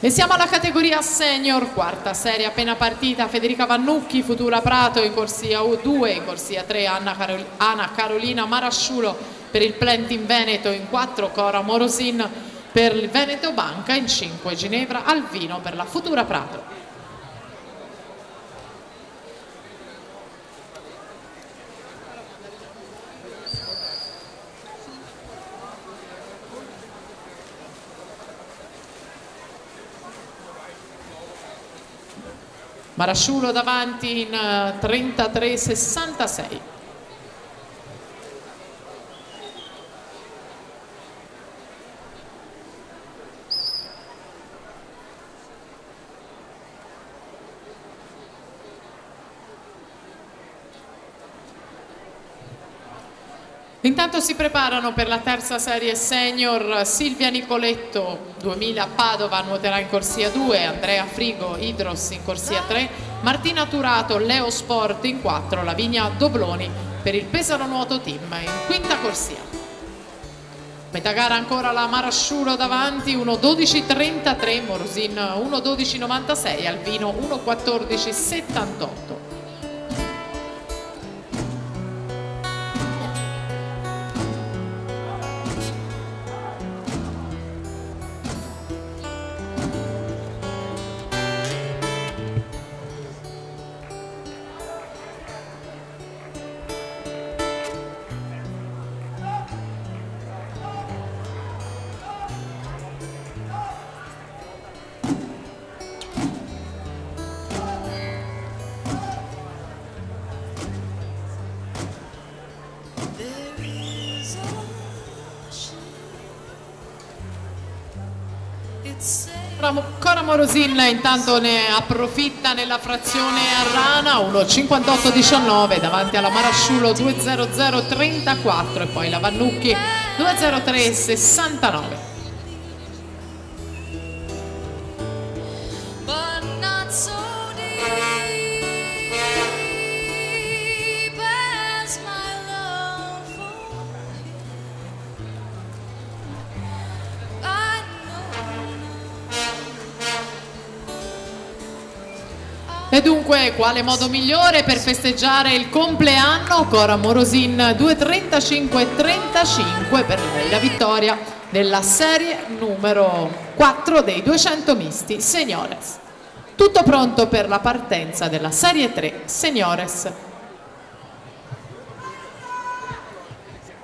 E siamo alla categoria senior, quarta serie appena partita. Federica Vannucchi, Futura Prato in corsia U2, in corsia 3 Anna Carolina Marasciulo per il Plentin Veneto, in 4 Cora Morosin per il Veneto Banca, in 5 Ginevra Alvino per la Futura Prato. Marasciulo davanti in 33,66. Intanto si preparano per la terza serie senior Silvia Nicoletto, 2000 Padova, nuoterà in corsia 2, Andrea Frigo Idros in corsia 3, Martina Turato Leo Sport in 4, Lavinia Dobloni per il Pesaro Nuoto Team in quinta corsia. Metà gara ancora la Marasciulo davanti, 1:12,33, Morosin 1:12,96, Alvino 1:14,78. Cora Morosin intanto ne approfitta nella frazione a rana, 1:58,19 davanti alla Marasciulo 2:00,34 e poi la Vannucchi 2:03,69. E dunque, quale modo migliore per festeggiare il compleanno? Cora Morosin 2:35,35 per lei la vittoria nella serie numero 4 dei 200 misti Seniores. Tutto pronto per la partenza della serie 3 Seniores